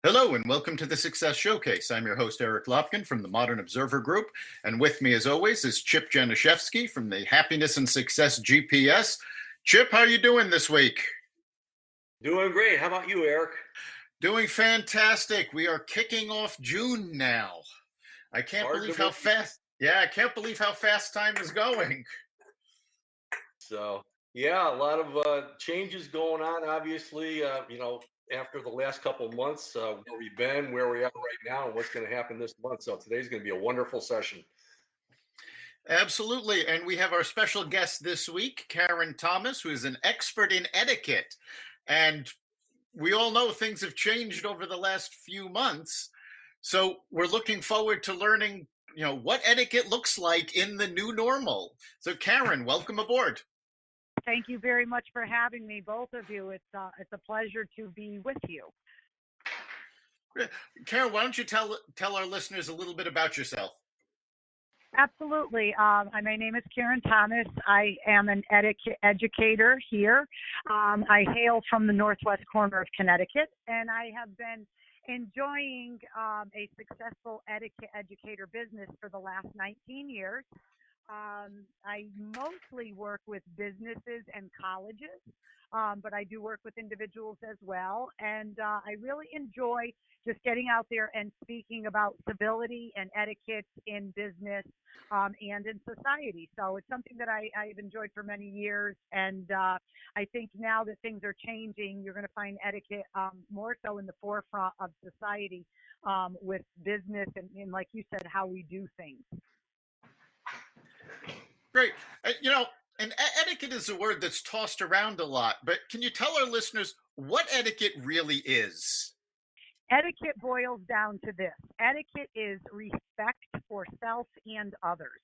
Hello and welcome to the Success Showcase. I'm your host, Eric Lopkin from the Modern Observer Group. And with me, as always, is Chip Janiszewski from the Happiness and Success GPS. Chip, how are you doing this week? Doing great. How about you, Eric? Doing fantastic. We are kicking off June now. I can't Hard to believe how believe. fast, yeah, I can't believe how fast time is going. So, yeah, a lot of changes going on. Obviously, after the last couple of months, where we've been, where we are right now, and what's going to happen this month. So today's going to be a wonderful session. Absolutely. And we have our special guest this week, Karen Thomas, who is an expert in etiquette. And we all know things have changed over the last few months. So we're looking forward to learning, what etiquette looks like in the new normal. So Karen, welcome aboard. Thank you very much for having me, both of you. It's a pleasure to be with you. Karen, why don't you tell our listeners a little bit about yourself? Absolutely. My name is Karen Thomas. I am an etiquette educator here. I hail from the northwest corner of Connecticut, and I have been enjoying a successful etiquette educator business for the last 19 years. I mostly work with businesses and colleges, but I do work with individuals as well. And I really enjoy just getting out there and speaking about civility and etiquette in business and in society. So it's something that I've enjoyed for many years. And I think now that things are changing, you're going to find etiquette more so in the forefront of society with business and, like you said, how we do things. Great. And etiquette is a word that's tossed around a lot, but can you tell our listeners what etiquette really is? Etiquette boils down to this. Etiquette is respect for self and others.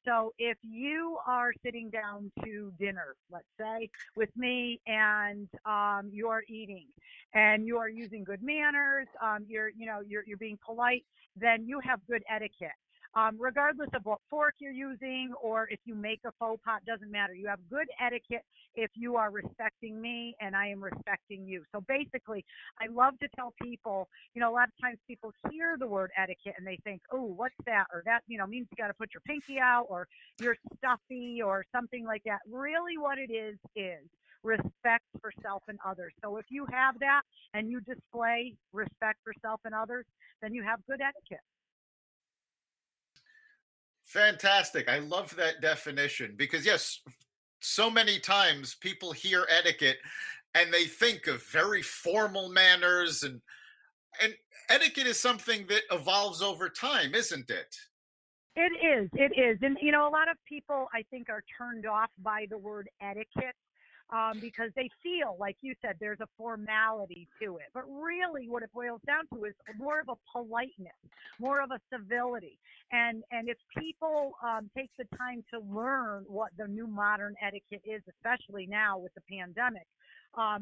So if you are sitting down to dinner, let's say, with me, and you are eating, and you are using good manners, you're being polite, then you have good etiquette. Regardless of what fork you're using or if you make a faux pas, doesn't matter. You have good etiquette if you are respecting me and I am respecting you. So basically, I love to tell people, a lot of times people hear the word etiquette and they think, oh, what's that? Or that, means you got to put your pinky out or you're stuffy or something like that. Really what it is respect for self and others. So if you have that and you display respect for self and others, then you have good etiquette. Fantastic. I love that definition because, yes, so many times people hear etiquette and they think of very formal manners and etiquette is something that evolves over time, isn't it? It is. It is. And, a lot of people, I think, are turned off by the word etiquette because they feel, like you said, there's a formality to it. But really what it boils down to is more of a politeness, more of a civility. And if people take the time to learn what the new modern etiquette is, especially now with the pandemic,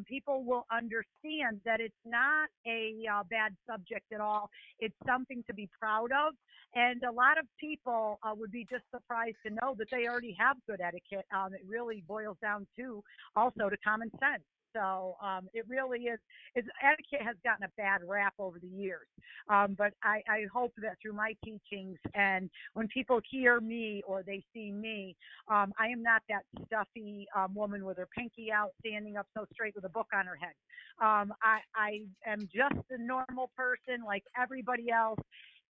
people will understand that it's not a bad subject at all. It's something to be proud of. And a lot of people would be just surprised to know that they already have good etiquette. It really boils down to also to common sense. So it really is. Etiquette has gotten a bad rap over the years. But I hope that through my teachings and when people hear me or they see me, I am not that stuffy woman with her pinky out, standing up so straight with a book on her head. I am just a normal person like everybody else.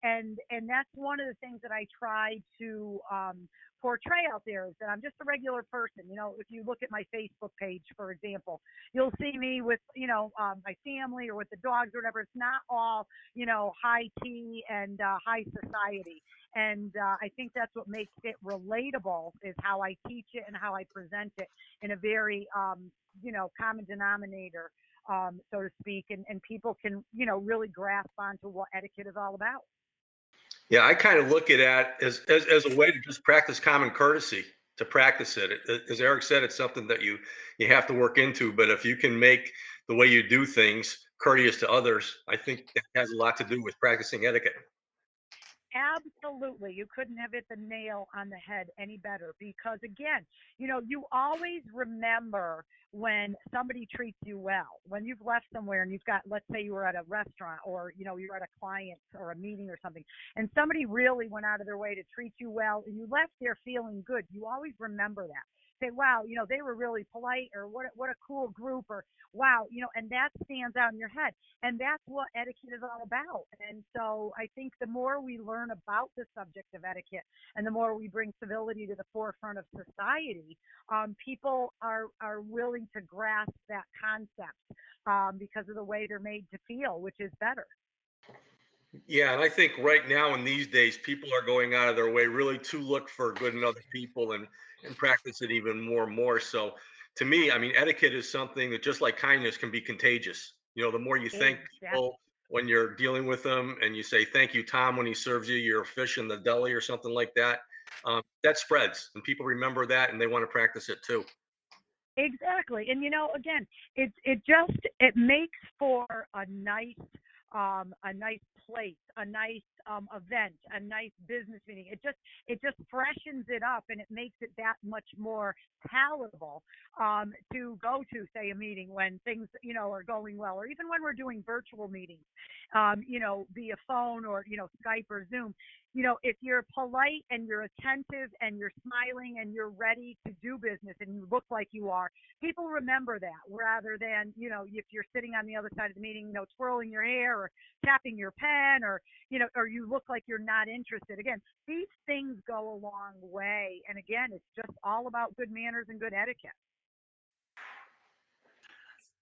And that's one of the things that I try to portray out there is that I'm just a regular person. If you look at my Facebook page, for example, you'll see me with, my family or with the dogs or whatever. It's not all, high tea and high society. And I think that's what makes it relatable is how I teach it and how I present it in a very, common denominator, so to speak. And people can, really grasp onto what etiquette is all about. Yeah, I kind of look at that as a way to just practice common courtesy, to practice it. As Eric said, it's something that you have to work into. But if you can make the way you do things courteous to others, I think that has a lot to do with practicing etiquette. Absolutely. You couldn't have hit the nail on the head any better because, again, you always remember when somebody treats you well. When you've left somewhere and you've got, let's say you were at a restaurant or, you're at a client or a meeting or something, and somebody really went out of their way to treat you well and you left there feeling good. You always remember that. Say, wow, they were really polite, or what a cool group, or wow, and that stands out in your head. And that's what etiquette is all about. And so I think the more we learn about the subject of etiquette and the more we bring civility to the forefront of society, people are willing to grasp that concept because of the way they're made to feel, which is better. Yeah, and I think right now in these days, people are going out of their way really to look for good in other people and practice it even more and more. So to me, I mean, etiquette is something that just like kindness can be contagious. The more you thank Exactly. people when you're dealing with them and you say thank you, Tom, when he serves you your fish in the deli or something like that, that spreads and people remember that and they want to practice it too. Exactly. And again, it makes for a nice place, a nice event, a nice business meeting. It just freshens it up and it makes it that much more palatable to go to, say, a meeting when things are going well, or even when we're doing virtual meetings, via phone or Skype or Zoom. If you're polite and you're attentive and you're smiling and you're ready to do business and you look like you are, people remember that rather than, if you're sitting on the other side of the meeting, twirling your hair or tapping your pen, or, or you look like you're not interested. Again, these things go a long way. And again, it's just all about good manners and good etiquette.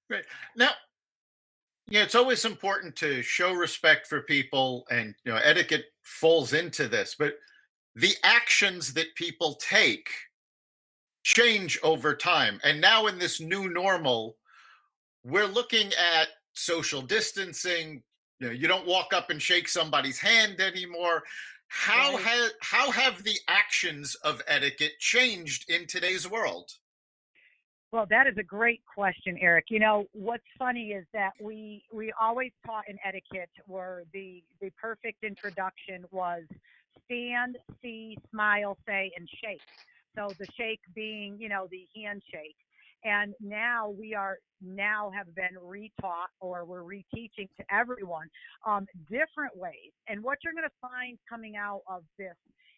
Right. Now, yeah, it's always important to show respect for people, and etiquette falls into this, but the actions that people take change over time. And now in this new normal, we're looking at social distancing. You don't walk up and shake somebody's hand anymore. Right. How have the actions of etiquette changed in today's world? Well, that is a great question, Eric. What's funny is that we always taught in etiquette where the perfect introduction was stand, see, smile, say, and shake. So the shake being, the handshake. And now we are now have been retaught, or we're reteaching to everyone different ways. And what you're going to find coming out of this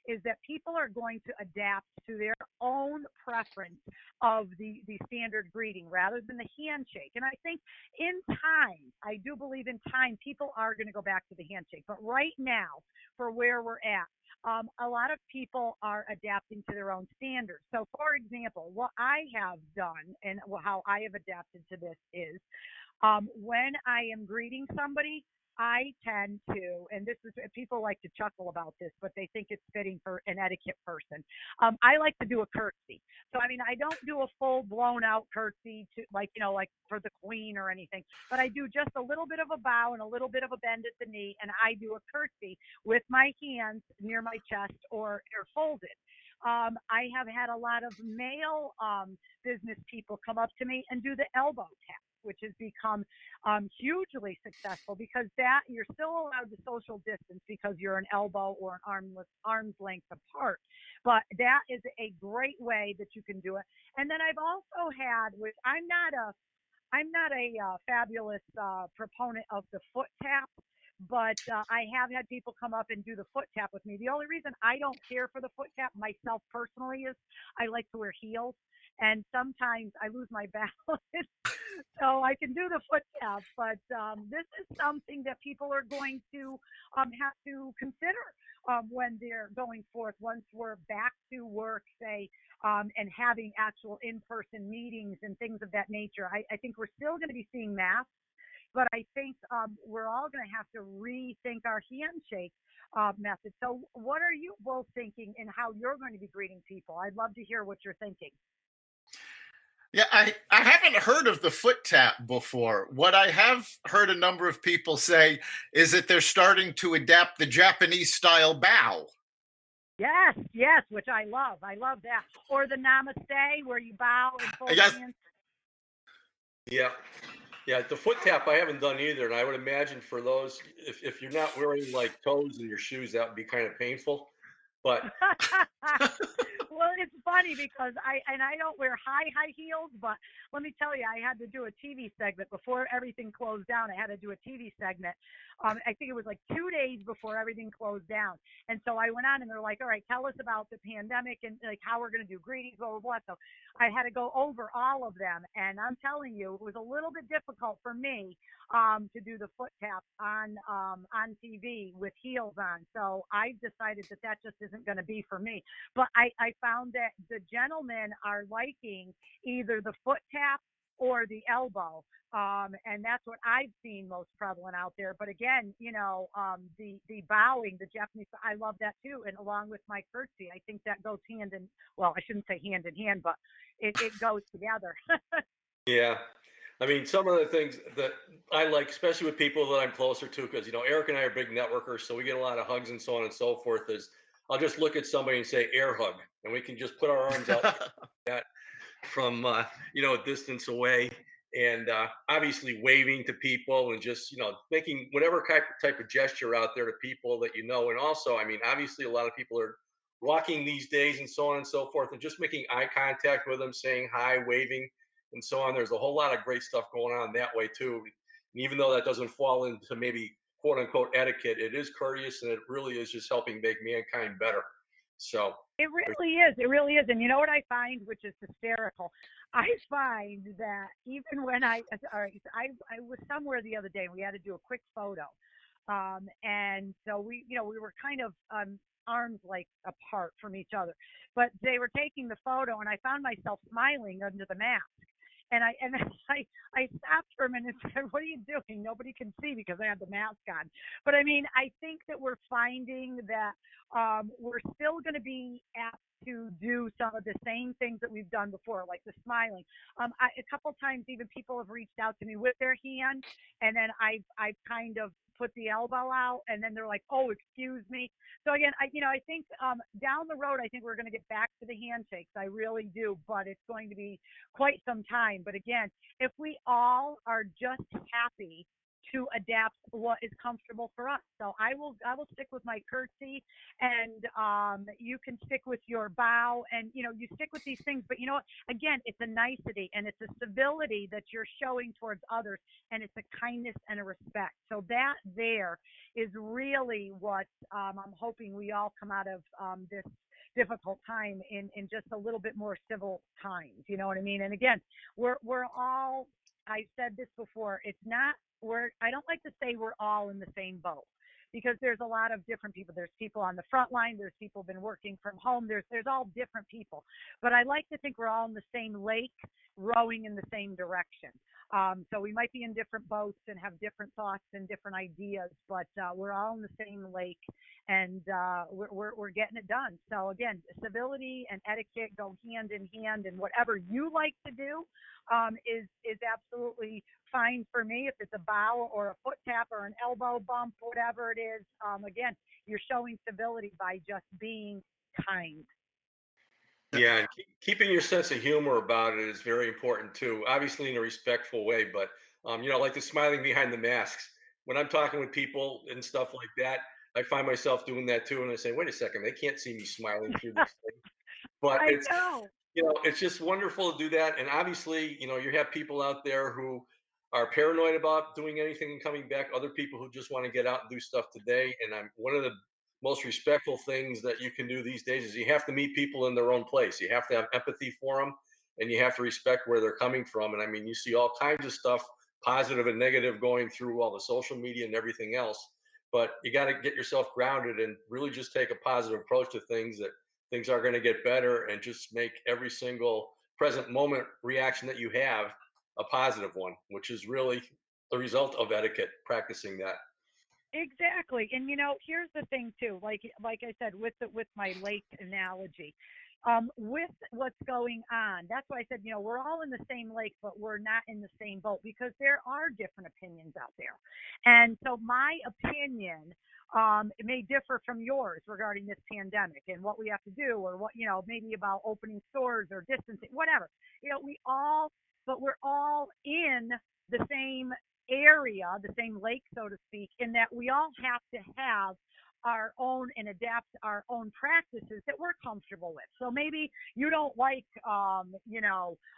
is that people are going to adapt to their own preference of the standard greeting rather than the handshake. And I think in time, I do believe in time, people are going to go back to the handshake. But right now, for where we're at, a lot of people are adapting to their own standards. So, for example, what I have done and how I have adapted to this is when I am greeting somebody, I tend to, and this is, people like to chuckle about this, but they think it's fitting for an etiquette person. I like to do a curtsy. So, I mean, I don't do a full blown out curtsy to like for the queen or anything, but I do just a little bit of a bow and a little bit of a bend at the knee, and I do a curtsy with my hands near my chest or folded. I have had a lot of male business people come up to me and do the elbow tap, which has become hugely successful because that you're still allowed to social distance because you're an elbow or an arm's length apart. But that is a great way that you can do it. And then I've also had, which I'm not a fabulous proponent of the foot tap, but I have had people come up and do the foot tap with me. The only reason I don't care for the foot tap myself personally is I like to wear heels, and sometimes I lose my balance. So I can do the foot tap, but this is something that people are going to have to consider when they're going forth once we're back to work, say, and having actual in-person meetings and things of that nature. I think we're still going to be seeing masks, but I think we're all going to have to rethink our handshake method. So what are you both thinking and how you're going to be greeting people? I'd love to hear what you're thinking. Yeah, I haven't heard of the foot tap before. What I have heard a number of people say is that they're starting to adapt the Japanese style bow. Yes, yes, which I love. I love that. Or the namaste, where you bow and fold Yes. hands. Yeah. Yeah, the foot tap I haven't done either, and I would imagine for those, if you're not wearing like toes in your shoes, that would be kind of painful. But Well, it's funny because I don't wear high heels, but let me tell you, I had to do a TV segment before everything closed down. I had to do a TV segment. I think it was like 2 days before everything closed down, and so I went on, and they're like, "All right, tell us about the pandemic and like how we're going to do greetings, blah blah blah." So I had to go over all of them, and I'm telling you, it was a little bit difficult for me to do the foot tap on TV with heels on. So I decided that that just isn't going to be for me. But I found that the gentlemen are liking either the foot tap or the elbow. And that's what I've seen most prevalent out there. But again, the bowing, the Japanese, I love that too. And along with my curtsy, I think that goes hand in, well, I shouldn't say hand in hand, but it goes together. yeah, I mean, some of the things that I like, especially with people that I'm closer to, because Eric and I are big networkers, so we get a lot of hugs and so on and so forth. Is I'll just look at somebody and say air hug, and we can just put our arms out from a distance away, and obviously waving to people and just making whatever type of gesture out there to people that and also, I mean, obviously a lot of people are walking these days and so on and so forth, and just making eye contact with them, saying hi, waving, and so on. There's a whole lot of great stuff going on that way too, and even though that doesn't fall into maybe quote unquote etiquette, it is courteous, and it really is just helping make mankind better. So It really is. It really is. And you know what I find, which is hysterical? I find that even when all right, I was somewhere the other day and we had to do a quick photo. And so we were kind of arms like apart from each other, but they were taking the photo and I found myself smiling under the mask. And then I stopped for a minute and said, "What are you doing? Nobody can see because I have the mask on." But I mean, I think that we're finding that we're still going to be apt to do some of the same things that we've done before, like the smiling. A couple times, even people have reached out to me with their hand, and then I've kind of put the elbow out, and then they're like, "Oh, excuse me." So again, I think down the road, I think we're going to get back to the handshakes. I really do, but it's going to be quite some time. But again, if we all are just happy to adapt what is comfortable for us. So I will stick with my curtsy, and you can stick with your bow, and you stick with these things. But you know what? Again, it's a nicety and it's a civility that you're showing towards others, and it's a kindness and a respect. So that there is really what I'm hoping we all come out of this difficult time in just a little bit more civil times. You know what I mean? And again, we're all. I said this before. It's not. I don't like to say we're all in the same boat because there's a lot of different people. There's people on the front line. There's people been working from home. There's all different people. But I like to think we're all in the same lake, rowing in the same direction. So we might be in different boats and have different thoughts and different ideas, but we're all in the same lake, and we're getting it done. So again, civility and etiquette go hand in hand, and whatever you like to do is absolutely fine for me. If it's a bow or a foot tap or an elbow bump, whatever it is, again, you're showing civility by just being kind. yeah, and keeping your sense of humor about it is very important too. Obviously, in a respectful way, but like the smiling behind the masks. When I'm talking with people and stuff like that, I find myself doing that too, and I say, "Wait a second, they can't see me smiling through this thing." But I it's know. it's just wonderful to do that. And obviously, you have people out there who are paranoid about doing anything and coming back. Other people who just want to get out and do stuff today. And I'm one of the most respectful things that you can do these days is you have to meet people in their own place. You have to have empathy for them, and you have to respect where they're coming from. And I mean, you see all kinds of stuff, positive and negative, going through all the social media and everything else. But you got to get yourself grounded and really just take a positive approach to things, that things are going to get better, and just make every single present moment reaction that you have a positive one, which is really the result of etiquette, practicing that. Exactly. And here's the thing too, like I said, with my lake analogy, with what's going on, that's why I said, we're all in the same lake, but we're not in the same boat because there are different opinions out there. And so my opinion it may differ from yours regarding this pandemic and what we have to do, or what, maybe about opening stores or distancing, whatever. We all, but we're all in the same area, the same lake, so to speak, in that we all have to have our own and adapt our own practices that we're comfortable with. So maybe you don't like,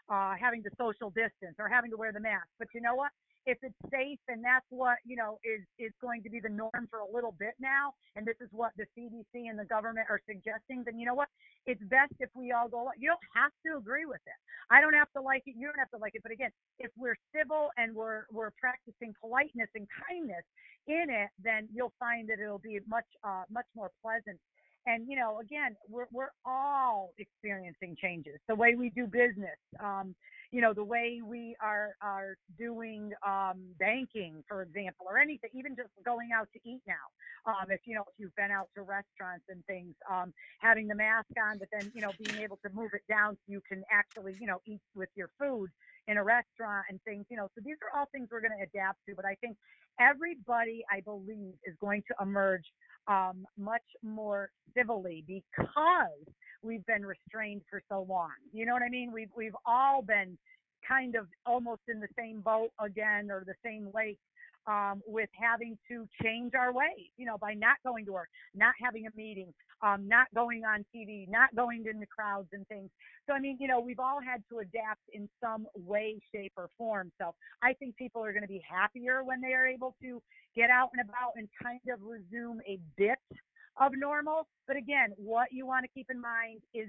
having to social distance or having to wear the mask, but you know what? If it's safe and that's what, is going to be the norm for a little bit now, and this is what the CDC and the government are suggesting, then you know what? It's best if we all go, you don't have to agree with it. I don't have to like it. You don't have to like it. But again, if we're civil and we're practicing politeness and kindness in it, then you'll find that it'll be much more pleasant. And again, we're all experiencing changes. The way we do business, the way we are doing banking, for example, or anything, even just going out to eat now. If you've been out to restaurants and things, having the mask on, but then being able to move it down so you can actually eat with your food in a restaurant and things. So these are all things we're going to adapt to. But I think everybody, I believe, is going to emerge much more civilly because we've been restrained for so long. You know what I mean? We've all been kind of almost in the same boat again, or the same lake, with having to change our ways, by not going to work, not having a meeting, not going on TV, not going in the crowds and things. So, we've all had to adapt in some way, shape, or form. So I think people are going to be happier when they are able to get out and about and kind of resume a bit of normal. But again, what you want to keep in mind is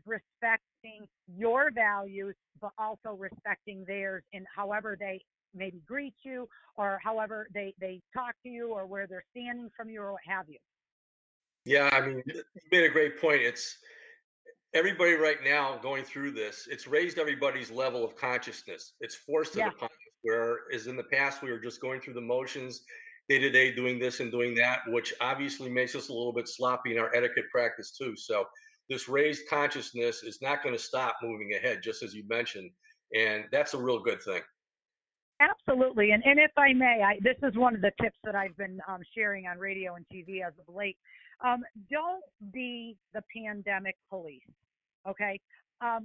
respecting your values, but also respecting theirs in however they maybe greet you, or however they talk to you, or where they're standing from you, or what have you. Yeah, I mean, you made a great point. It's everybody right now going through this. It's raised everybody's level of consciousness. It's forced it Yeah. upon us. Whereas in the past, we were just going through the motions, day to day, doing this and doing that, which obviously makes us a little bit sloppy in our etiquette practice too. So this raised consciousness is not going to stop moving ahead, just as you mentioned, and that's a real good thing. Absolutely. And if I may, this is one of the tips that I've been sharing on radio and TV as of late. Don't be the pandemic police. Okay.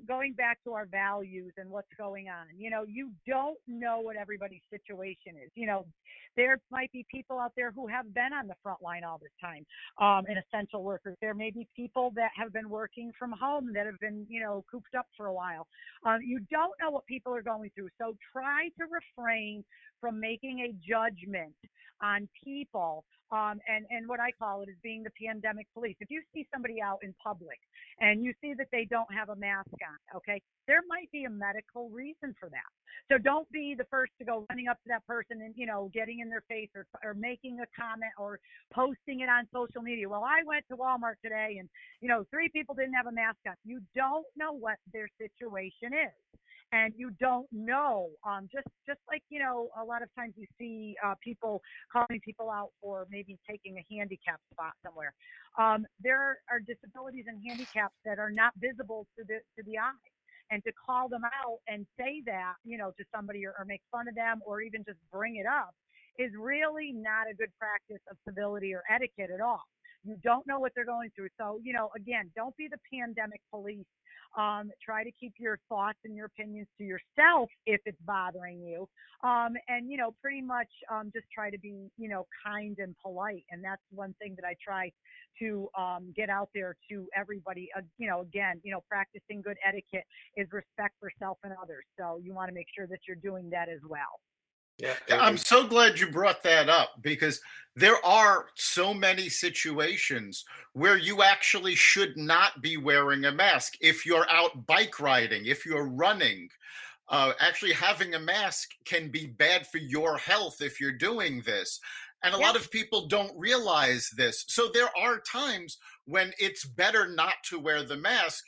Going back to our values and what's going on, you don't know what everybody's situation is. There might be people out there who have been on the front line all this time, and essential workers. There may be people that have been working from home that have been, cooped up for a while. You don't know what people are going through. So try to refrain from making a judgment on people. And what I call it is being the pandemic police. If you see somebody out in public and you see that they don't have a mask on, okay, there might be a medical reason for that. So don't be the first to go running up to that person and, getting in their face, or making a comment or posting it on social media. Well, I went to Walmart today and, 3 people didn't have a mask on. You don't know what their situation is. And you don't know, just like, a lot of times you see people calling people out for maybe taking a handicap spot somewhere. There are disabilities and handicaps that are not visible to the eye. And to call them out and say that, to somebody, or make fun of them, or even just bring it up, is really not a good practice of civility or etiquette at all. You don't know what they're going through. So, again, don't be the pandemic police. Try to keep your thoughts and your opinions to yourself if it's bothering you. And, pretty much just try to be, kind and polite. And that's one thing that I try to get out there to everybody. Again, practicing good etiquette is respect for self and others. So you want to make sure that you're doing that as well. Yeah, I'm so glad you brought that up, because there are so many situations where you actually should not be wearing a mask. If you're out bike riding, if you're running, actually having a mask can be bad for your health if you're doing this. And a lot of people don't realize this. So there are times when it's better not to wear the mask.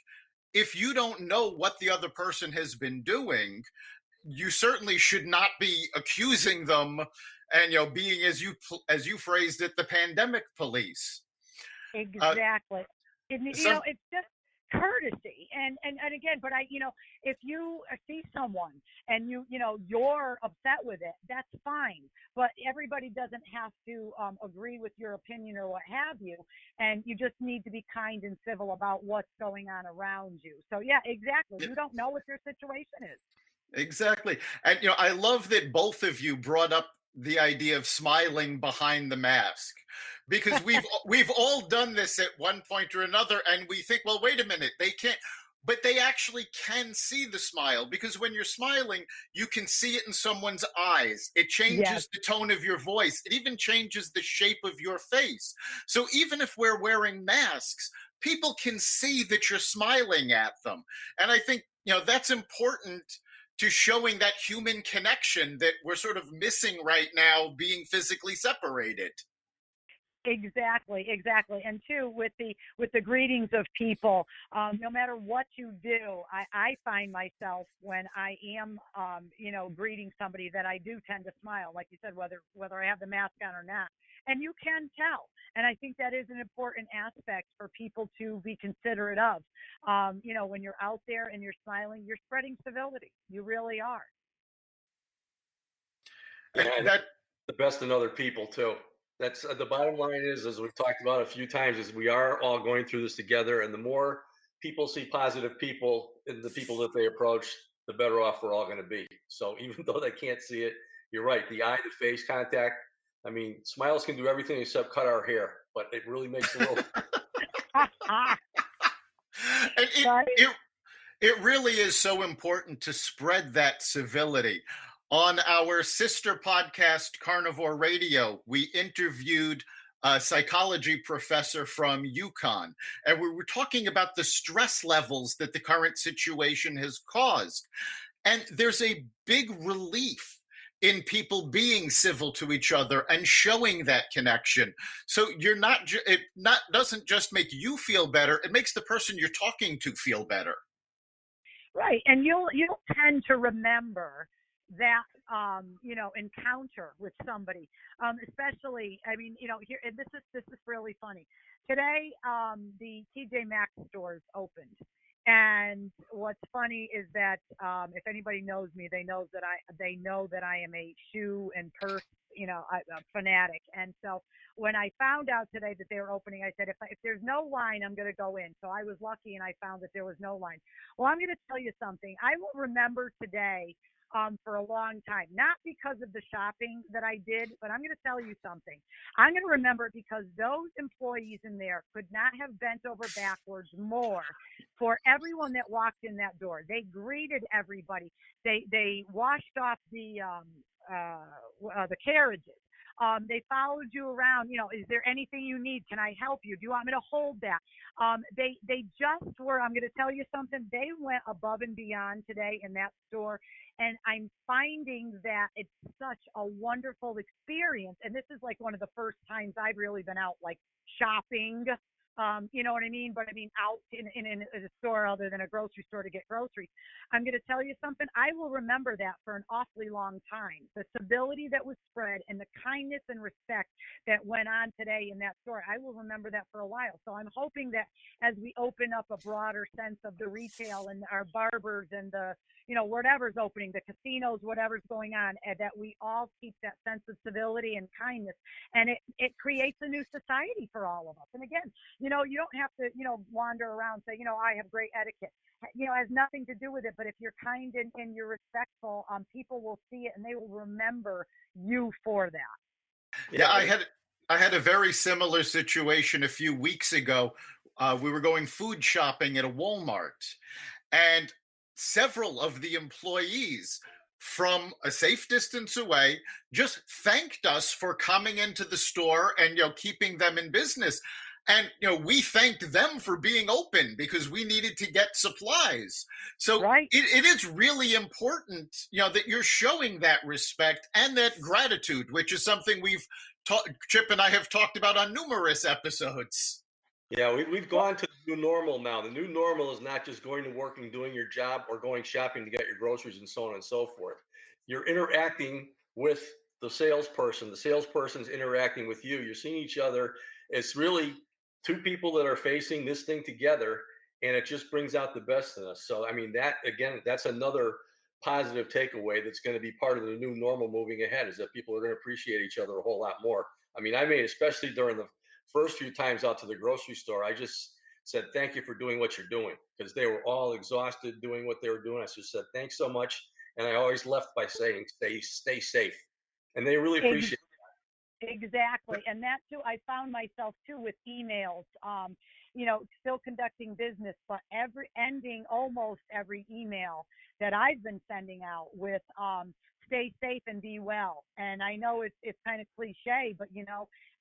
If you don't know what the other person has been doing, you certainly should not be accusing them and being, as you phrased it, the pandemic police. Exactly. It's just courtesy. And again, but if you see someone and you're upset with it, that's fine. But everybody doesn't have to agree with your opinion or what have you. And you just need to be kind and civil about what's going on around you. So yeah, exactly. You don't know what their situation is. Exactly. And I love that both of you brought up the idea of smiling behind the mask, because we've all done this at one point or another, and we think, well, wait a minute, they can't, but they actually can see the smile, because when you're smiling, you can see it in someone's eyes. It Yes, changes the tone of your voice. It even changes the shape of your face. So even if we're wearing masks, people can see that you're smiling at them. And I think, that's important to showing that human connection that we're sort of missing right now, being physically separated. exactly, exactly. And two, with the greetings of people, no matter what you do, I find myself when I am, greeting somebody, that I do tend to smile, like you said, whether I have the mask on or not. And you can tell. And I think that is an important aspect for people to be considerate of. When you're out there and you're smiling, you're spreading civility. You really are. And Yeah, that, the best in other people too. That's the bottom line is, as we've talked about a few times, is we are all going through this together, and the more people see positive people in the people that they approach, the better off we're all going to be. So even though they can't see it, you're right. The eye to face contact. I mean, smiles can do everything except cut our hair, but it really makes a little. and it, Right? it it really is so important to spread that civility. On our sister podcast, Carnivore Radio, we interviewed a psychology professor from UConn, and we were talking about the stress levels that the current situation has caused. And there's a big relief in people being civil to each other and showing that connection. So you're not, it not doesn't just make you feel better, it makes the person you're talking to feel better. Right, and you'll tend to remember that encounter with somebody, especially. I mean, here, and this is really funny. Today, the TJ Maxx stores opened, and what's funny is that, if anybody knows me, they know that I am a shoe and purse, a fanatic. And so when I found out today that they were opening, I said, if there's no line, I'm going to go in. So I was lucky, and I found that there was no line. Well, I'm going to tell you something. I will remember today, for a long time, not because of the shopping that I did, but I'm going to tell you something. I'm going to remember it because those employees in there could not have bent over backwards more for everyone that walked in that door. They greeted everybody. They washed off the carriages. They followed you around. Is there anything you need? Can I help you? Do you want me to hold that? They just were. I'm going to tell you something. They went above and beyond today in that store, and I'm finding that it's such a wonderful experience. And this is like one of the first times I've really been out, like, shopping. You know what I mean? But I mean, out in a store other than a grocery store to get groceries. I'm going to tell you something. I will remember that for an awfully long time. The civility that was spread and the kindness and respect that went on today in that store, I will remember that for a while. So I'm hoping that as we open up a broader sense of the retail and our barbers and the, whatever's opening, the casinos, whatever's going on, and that we all keep that sense of civility and kindness. And it creates a new society for all of us. And again, you don't have to, wander around and say, I have great etiquette. It has nothing to do with it. But if you're kind and you're respectful, people will see it and they will remember you for that. Yeah, Yeah, I had a very similar situation a few weeks ago. We were going food shopping at a Walmart, and several of the employees from a safe distance away just thanked us for coming into the store and keeping them in business. And we thanked them for being open because we needed to get supplies. So Right. it is really important that you're showing that respect and that gratitude, which is something Chip and I have talked about on numerous episodes. yeah, we've gone to the new normal now. The new normal is not just going to work and doing your job or going shopping to get your groceries and so on and so forth. You're interacting with the salesperson. The salesperson's interacting with you. You're seeing each other. It's really two people that are facing this thing together, and it just brings out the best in us. So, I mean, that again, that's another positive takeaway that's going to be part of the new normal moving ahead, is that people are going to appreciate each other a whole lot more. I mean, I made, especially during the first few times out to the grocery store, I just said, thank you for doing what you're doing, because they were all exhausted doing what they were doing. I just said, thanks so much. And I always left by saying, stay safe. And they really Ex- appreciate Exactly. And that too, I found myself too with emails, still conducting business, but ending almost every email that I've been sending out with, stay safe and be well. And I know it's kind of cliche, but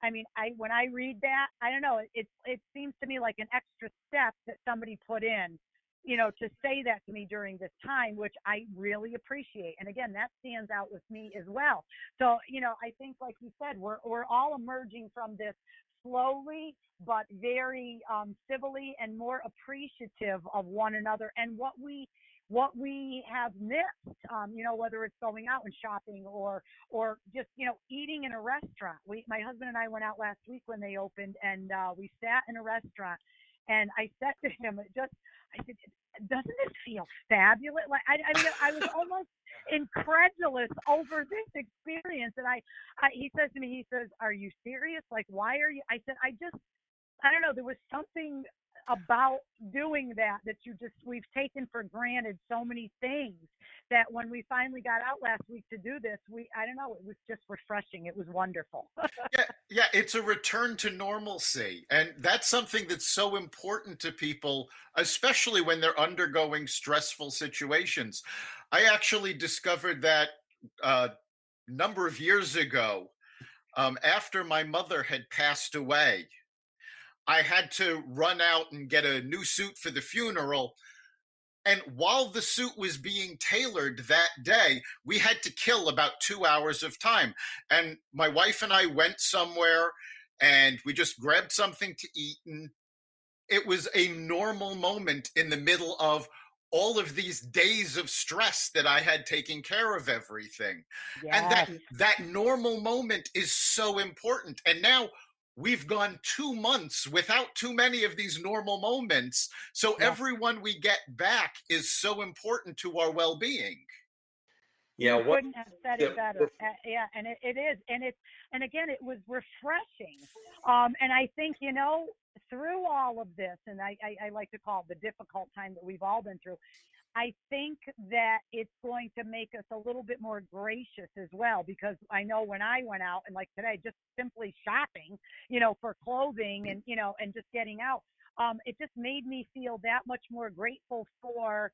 I mean, when I read that, I don't know, it seems to me like an extra step that somebody put in, to say that to me during this time, which I really appreciate. And again, that stands out with me as well. So, I think, like you said, we're all emerging from this slowly, but very civilly and more appreciative of one another and what we have missed. Whether it's going out and shopping or just eating in a restaurant. My husband and I went out last week when they opened, and we sat in a restaurant. And I said to him, I said, doesn't this feel fabulous? Like, I mean, I was almost incredulous over this experience. And he says to me, he says, are you serious? Like, why are you? I said, I don't know. There was something about doing that we've taken for granted so many things that when we finally got out last week to do this, I don't know, it was just refreshing. It was wonderful. Yeah, it's a return to normalcy. And that's something that's so important to people, especially when they're undergoing stressful situations. I actually discovered that a number of years ago, after my mother had passed away. I had to run out and get a new suit for the funeral. And while the suit was being tailored that day, we had to kill about 2 hours of time. And my wife and I went somewhere and we just grabbed something to eat. And it was a normal moment in the middle of all of these days of stress that I had taken care of everything. And Yes. that normal moment is so important. And now we've gone 2 months without too many of these normal moments. So Yes. everyone we get back is so important to our well-being. Yeah, You what couldn't have said that it better. Yeah, and it is, and again, it was refreshing. And I think through all of this, and I like to call it the difficult time that we've all been through. I think that it's going to make us a little bit more gracious as well, because I know when I went out and like today, just simply shopping, for clothing and just getting out, it just made me feel that much more grateful for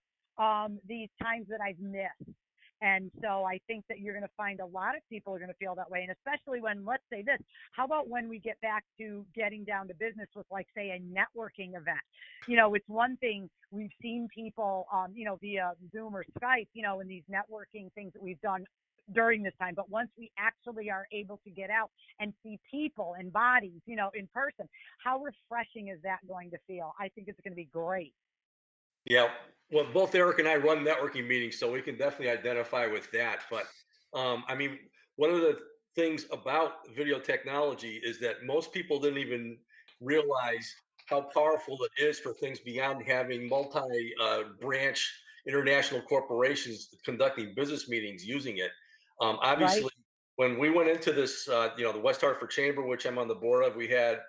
these times that I've missed. And so I think that you're going to find a lot of people are going to feel that way. And especially when, let's say this, how about when we get back to getting down to business with, like, say, a networking event? It's one thing we've seen people, via Zoom or Skype, in these networking things that we've done during this time. But once we actually are able to get out and see people and bodies, in person, how refreshing is that going to feel? I think it's going to be great. Yeah, well, both Eric and I run networking meetings, so we can definitely identify with that. But I mean, one of the things about video technology is that most people didn't even realize how powerful it is for things beyond having multi-branch international corporations conducting business meetings using it. Right? Obviously, when we went into this, the West Hartford Chamber, which I'm on the board of, we had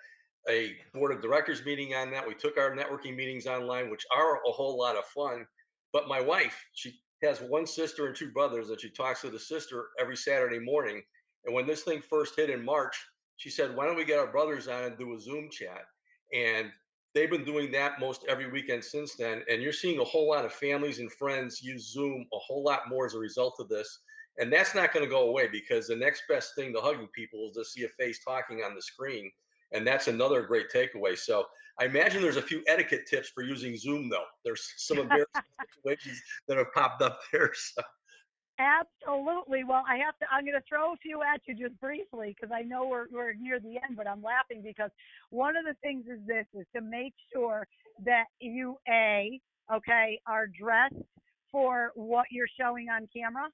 a board of directors meeting on that. We took our networking meetings online, which are a whole lot of fun. But my wife, she has one sister and two brothers, and she talks to the sister every Saturday morning. And when this thing first hit in March, she said, "Why don't we get our brothers on and do a Zoom chat?" And they've been doing that most every weekend since then. And you're seeing a whole lot of families and friends use Zoom a whole lot more as a result of this. And that's not going to go away, because the next best thing to hugging people is to see a face talking on the screen. And that's another great takeaway. So I imagine there's a few etiquette tips for using Zoom, though. There's some embarrassing situations that have popped up there. So. Absolutely. Well, I'm going to throw a few at you just briefly, because I know we're near the end, but I'm laughing because one of the things is to make sure that you, are dressed for what you're showing on camera.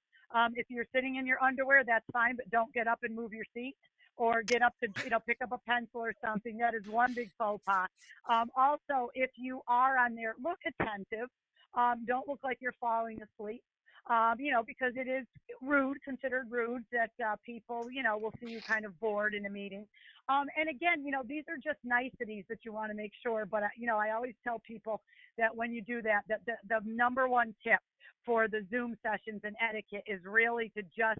If you're sitting in your underwear, that's fine, but don't get up and move your seat or get up to, pick up a pencil or something. That is one big faux pas. Also, if you are on there, look attentive. Don't look like you're falling asleep. because it is considered rude that people, will see you kind of bored in a meeting. And again, these are just niceties that you want to make sure. But, I always tell people that when you do that, that the number one tip for the Zoom sessions and etiquette is really to just,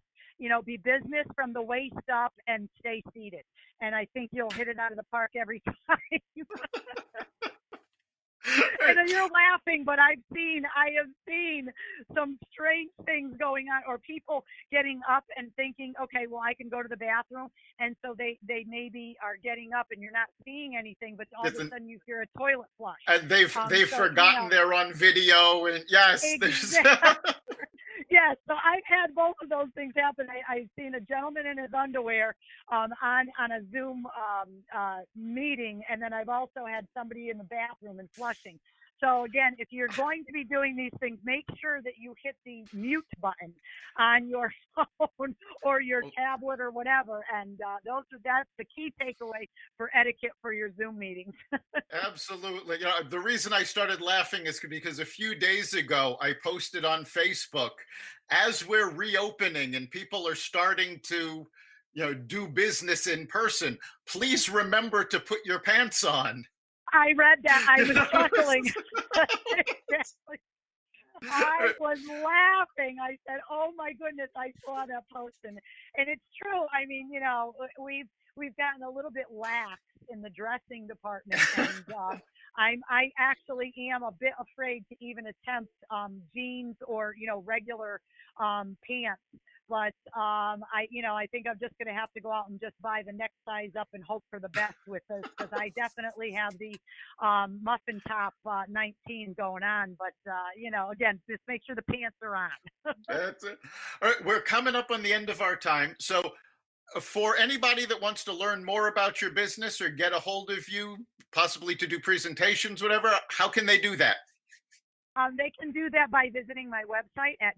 be business from the waist up and stay seated. And I think you'll hit it out of the park every time. And you're laughing, but I have seen some strange things going on, or people getting up and thinking, okay, well, I can go to the bathroom. And so they maybe are getting up and you're not seeing anything, but all of a sudden you hear a toilet flush. And they've forgotten they're on video. And yes, exactly. Yes, so I've had both of those things happen. I've seen a gentleman in his underwear on a Zoom meeting, and then I've also had somebody in the bathroom and flushing. So again, if you're going to be doing these things, make sure that you hit the mute button on your phone or your tablet or whatever. And that's the key takeaway for etiquette for your Zoom meetings. Absolutely. The reason I started laughing is because a few days ago I posted on Facebook, as we're reopening and people are starting to do business in person, please remember to put your pants on. I read that. I was chuckling. I was laughing. I said, "Oh my goodness!" I saw that post, and it's true. I mean, we've gotten a little bit lax in the dressing department, and I actually am a bit afraid to even attempt jeans or regular pants. But I think I'm just going to have to go out and just buy the next size up and hope for the best with this, because I definitely have the muffin top 19 going on. But again, just make sure the pants are on. That's it. All right, we're coming up on the end of our time. So, for anybody that wants to learn more about your business or get a hold of you, possibly to do presentations, whatever, how can they do that? They can do that by visiting my website at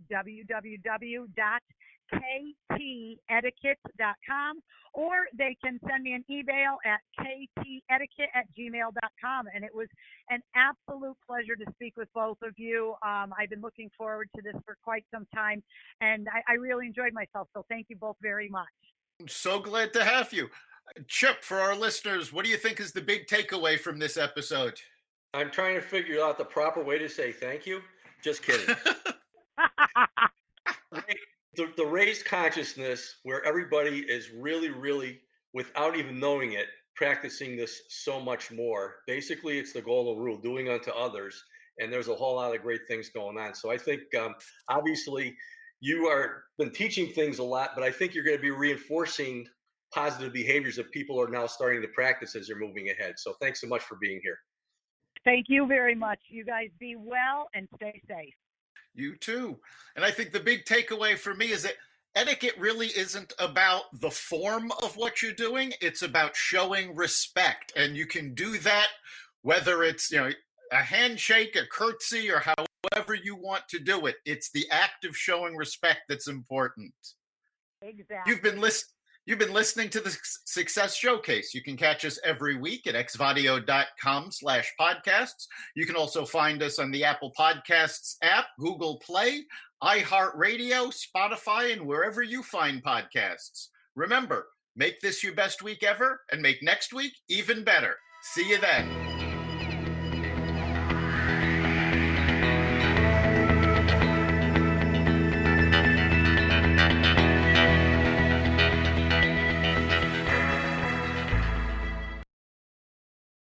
ktetiquette.com, or they can send me an email at ktetiquette@gmail.com. And it was an absolute pleasure to speak with both of you. I've been looking forward to this for quite some time, and I really enjoyed myself. So thank you both very much. I'm so glad to have you. Chip, for our listeners, what do you think is the big takeaway from this episode? I'm trying to figure out the proper way to say thank you. Just kidding. The raised consciousness where everybody is really, really, without even knowing it, practicing this so much more. Basically, it's the golden rule, doing unto others. And there's a whole lot of great things going on. So I think, obviously, you are been teaching things a lot, but I think you're going to be reinforcing positive behaviors that people are now starting to practice as they're moving ahead. So thanks so much for being here. Thank you very much. You guys be well and stay safe. You too. And I think the big takeaway for me is that etiquette really isn't about the form of what you're doing. It's about showing respect. And you can do that whether it's, a handshake, a curtsy, or however you want to do it. It's the act of showing respect that's important. Exactly. You've been listening to the Success Showcase. You can catch us every week at xvadio.com/podcasts. You can also find us on the Apple Podcasts app, Google Play, iHeartRadio, Spotify, and wherever you find podcasts. Remember, make this your best week ever and make next week even better. See you then.